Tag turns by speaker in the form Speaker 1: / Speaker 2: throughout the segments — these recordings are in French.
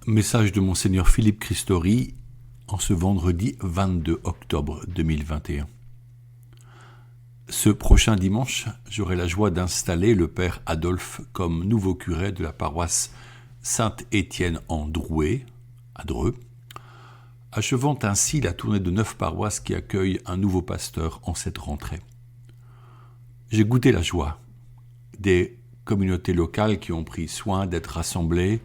Speaker 1: Message de Monseigneur Philippe Christori en ce vendredi 22 octobre 2021. Ce prochain dimanche, j'aurai la joie d'installer le Père Adolphe comme nouveau curé de la paroisse Saint-Étienne en Drouais, à Dreux, achevant ainsi la tournée de 9 paroisses qui accueillent un nouveau pasteur en cette rentrée. J'ai goûté la joie des communautés locales qui ont pris soin d'être rassemblées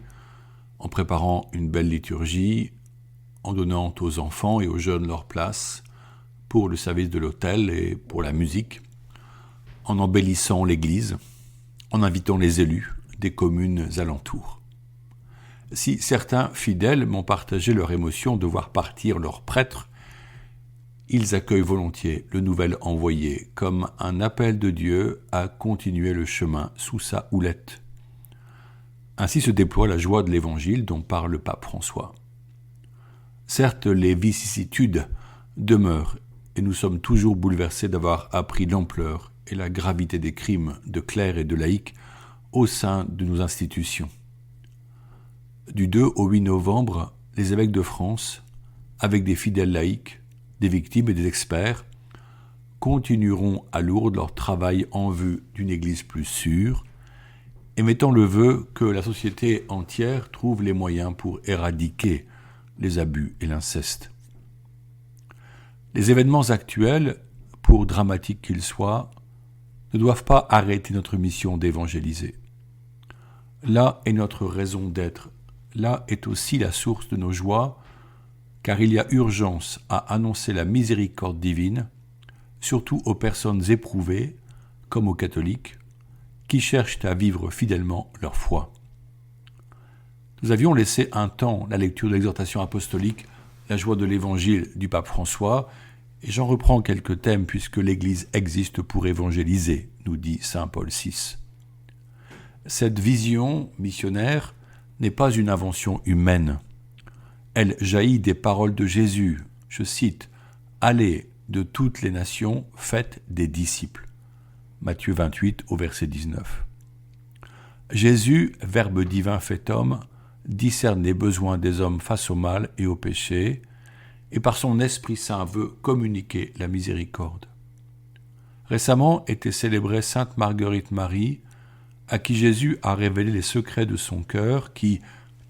Speaker 1: en préparant une belle liturgie, en donnant aux enfants et aux jeunes leur place pour le service de l'autel et pour la musique, en embellissant l'église, en invitant les élus des communes alentours. Si certains fidèles m'ont partagé leur émotion de voir partir leurs prêtres, ils accueillent volontiers le nouvel envoyé comme un appel de Dieu à continuer le chemin sous sa houlette. Ainsi se déploie la joie de l'Évangile dont parle le pape François. Certes, les vicissitudes demeurent et nous sommes toujours bouleversés d'avoir appris l'ampleur et la gravité des crimes de clercs et de laïcs au sein de nos institutions. Du 2 au 8 novembre, les évêques de France, avec des fidèles laïcs, des victimes et des experts, continueront à Lourdes leur travail en vue d'une Église plus sûre, émettant le vœu que la société entière trouve les moyens pour éradiquer les abus et l'inceste. Les événements actuels, pour dramatiques qu'ils soient, ne doivent pas arrêter notre mission d'évangéliser. Là est notre raison d'être, là est aussi la source de nos joies, car il y a urgence à annoncer la miséricorde divine, surtout aux personnes éprouvées, comme aux catholiques, qui cherchent à vivre fidèlement leur foi. Nous avions laissé un temps la lecture de l'exhortation apostolique « La joie de l'Évangile » du pape François, et j'en reprends quelques thèmes puisque l'Église existe pour évangéliser, nous dit saint Paul VI. Cette vision missionnaire n'est pas une invention humaine. Elle jaillit des paroles de Jésus, je cite « Allez de toutes les nations, faites des disciples ». Matthieu 28 au verset 19. Jésus, Verbe divin fait homme, discerne les besoins des hommes face au mal et au péché, et par son Esprit Saint veut communiquer la miséricorde. Récemment était célébrée Sainte Marguerite Marie, à qui Jésus a révélé les secrets de son cœur qui,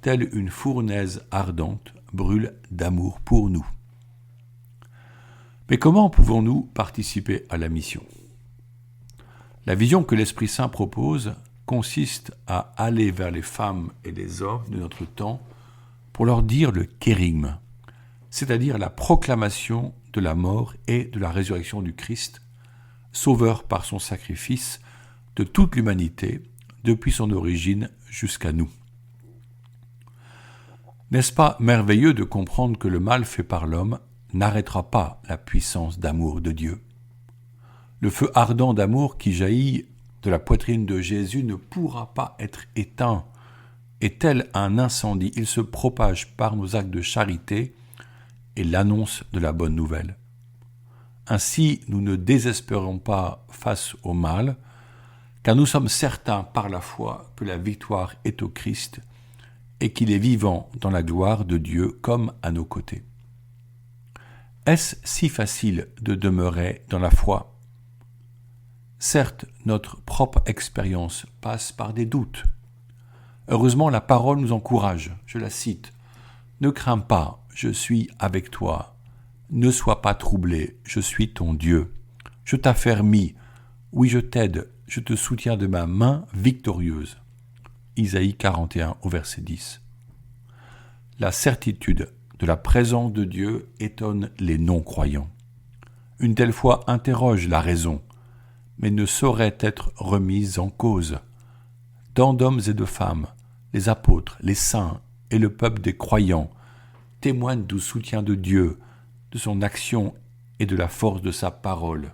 Speaker 1: telle une fournaise ardente, brûle d'amour pour nous. Mais comment pouvons-nous participer à la mission ? La vision que l'Esprit Saint propose consiste à aller vers les femmes et les hommes de notre temps pour leur dire le kérigme, c'est-à-dire la proclamation de la mort et de la résurrection du Christ, sauveur par son sacrifice de toute l'humanité depuis son origine jusqu'à nous. N'est-ce pas merveilleux de comprendre que le mal fait par l'homme n'arrêtera pas la puissance d'amour de Dieu ? Le feu ardent d'amour qui jaillit de la poitrine de Jésus ne pourra pas être éteint, et tel un incendie, il se propage par nos actes de charité et l'annonce de la bonne nouvelle. Ainsi, nous ne désespérons pas face au mal, car nous sommes certains par la foi que la victoire est au Christ et qu'il est vivant dans la gloire de Dieu comme à nos côtés. Est-ce si facile de demeurer dans la foi ? Certes, notre propre expérience passe par des doutes. Heureusement, la parole nous encourage, je la cite. « Ne crains pas, je suis avec toi. Ne sois pas troublé, je suis ton Dieu. Je t'affermis, oui je t'aide, je te soutiens de ma main victorieuse. » Isaïe 41 au verset 10. La certitude de la présence de Dieu étonne les non-croyants. Une telle foi interroge la raison, mais ne saurait être remise en cause. Tant d'hommes et de femmes, les apôtres, les saints et le peuple des croyants témoignent du soutien de Dieu, de son action et de la force de sa parole.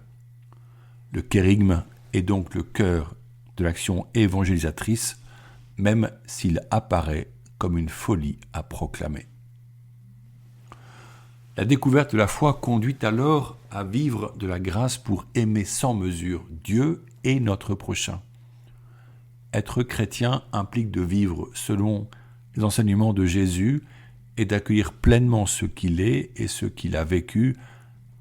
Speaker 1: Le kérigme est donc le cœur de l'action évangélisatrice, même s'il apparaît comme une folie à proclamer. La découverte de la foi conduit alors à vivre de la grâce pour aimer sans mesure Dieu et notre prochain. Être chrétien implique de vivre selon Les enseignements de Jésus est d'accueillir pleinement ce qu'il est et ce qu'il a vécu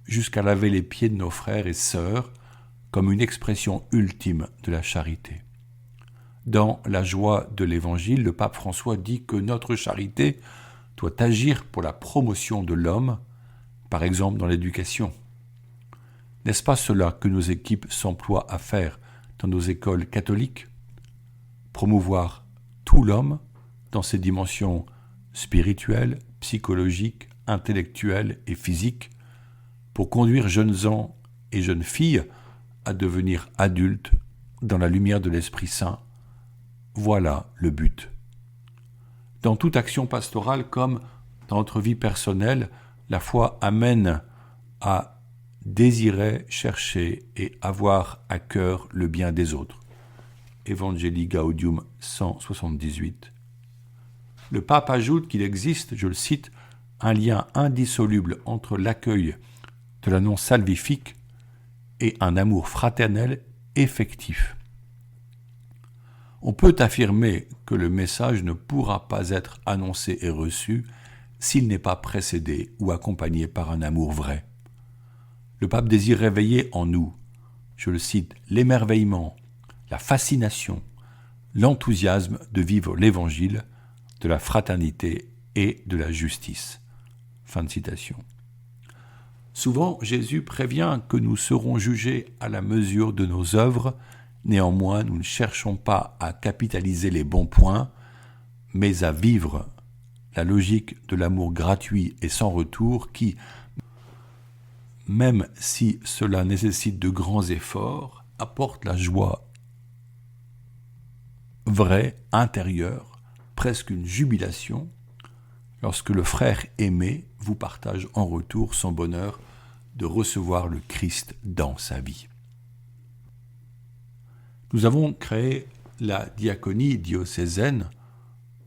Speaker 1: jusqu'à laver les pieds de nos frères et sœurs comme une expression ultime de la charité. Dans la joie de l'Évangile, le pape François dit que notre charité doit agir pour la promotion de l'homme, par exemple dans l'éducation. N'est-ce pas cela que nos équipes s'emploient à faire dans nos écoles catholiques? Promouvoir tout l'homme dans ses dimensions spirituelles, psychologiques, intellectuelles et physiques pour conduire jeunes gens et jeunes filles à devenir adultes dans la lumière de l'Esprit Saint. Voilà le but. Dans toute action pastorale comme dans notre vie personnelle, la foi amène à désirer, chercher et avoir à cœur le bien des autres. Evangelii Gaudium 178. Le pape ajoute qu'il existe, je le cite, un lien indissoluble entre l'accueil de l'annonce salvifique et un amour fraternel effectif. On peut affirmer que le message ne pourra pas être annoncé et reçu s'il n'est pas précédé ou accompagné par un amour vrai. Le pape désire réveiller en nous, je le cite, l'émerveillement, la fascination, l'enthousiasme de vivre l'Évangile, de la fraternité et de la justice. Fin de citation. Souvent, Jésus prévient que nous serons jugés à la mesure de nos œuvres. Néanmoins, nous ne cherchons pas à capitaliser les bons points, mais à vivre la logique de l'amour gratuit et sans retour qui, même si cela nécessite de grands efforts, apporte la joie vraie, intérieure, presque une jubilation, lorsque le frère aimé vous partage en retour son bonheur de recevoir le Christ dans sa vie. Nous avons créé la diaconie diocésaine.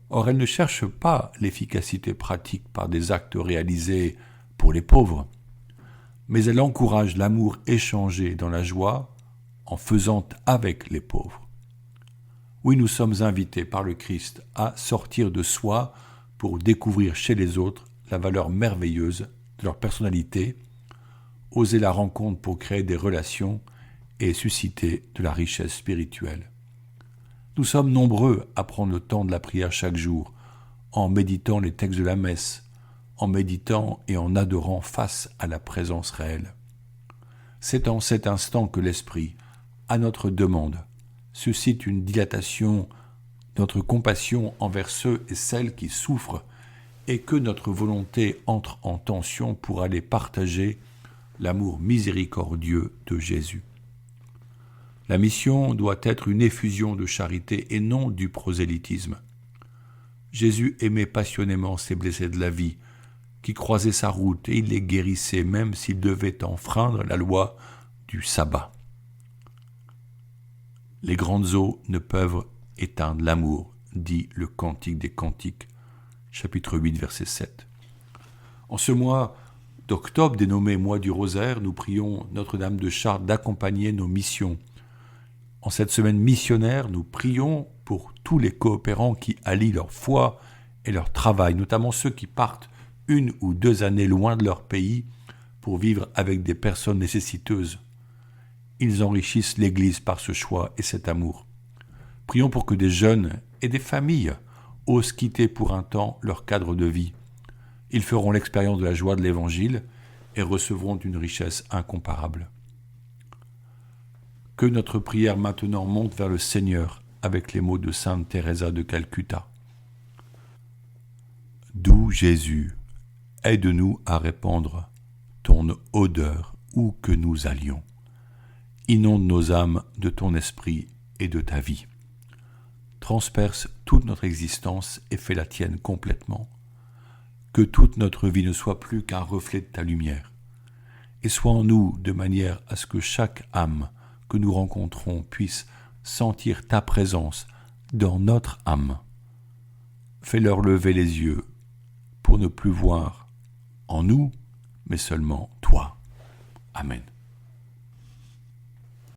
Speaker 1: Or, elle ne cherche pas l'efficacité pratique par des actes réalisés pour les pauvres, mais elle encourage l'amour échangé dans la joie en faisant avec les pauvres. Oui, nous sommes invités par le Christ à sortir de soi pour découvrir chez les autres la valeur merveilleuse de leur personnalité, oser la rencontre pour créer des relations et susciter de la richesse spirituelle. Nous sommes nombreux à prendre le temps de la prière chaque jour, en méditant les textes de la messe, en méditant et en adorant face à la présence réelle. C'est en cet instant que l'Esprit, à notre demande, suscite une dilatation de notre compassion envers ceux et celles qui souffrent et que notre volonté entre en tension pour aller partager l'amour miséricordieux de Jésus. La mission doit être une effusion de charité et non du prosélytisme. Jésus aimait passionnément ces blessés de la vie, qui croisaient sa route et il les guérissait même s'ils devaient enfreindre la loi du sabbat. Les grandes eaux ne peuvent éteindre l'amour, dit le Cantique des Cantiques, chapitre 8, verset 7. En ce mois d'octobre, dénommé mois du rosaire, nous prions Notre-Dame de Chartres d'accompagner nos missions. En cette semaine missionnaire, nous prions pour tous les coopérants qui allient leur foi et leur travail, notamment ceux qui partent 1 ou 2 années loin de leur pays pour vivre avec des personnes nécessiteuses. Ils enrichissent l'Église par ce choix et cet amour. Prions pour que des jeunes et des familles osent quitter pour un temps leur cadre de vie. Ils feront l'expérience de la joie de l'Évangile et recevront une richesse incomparable. Que notre prière maintenant monte vers le Seigneur avec les mots de sainte Teresa de Calcutta. Doux Jésus, aide-nous à répandre ton odeur où que nous allions. Inonde nos âmes de ton esprit et de ta vie. Transperce toute notre existence et fais la tienne complètement. Que toute notre vie ne soit plus qu'un reflet de ta lumière. Et sois en nous de manière à ce que chaque âme que nous rencontrons puisse sentir ta présence dans notre âme. Fais-leur lever les yeux pour ne plus voir en nous, mais seulement toi. Amen.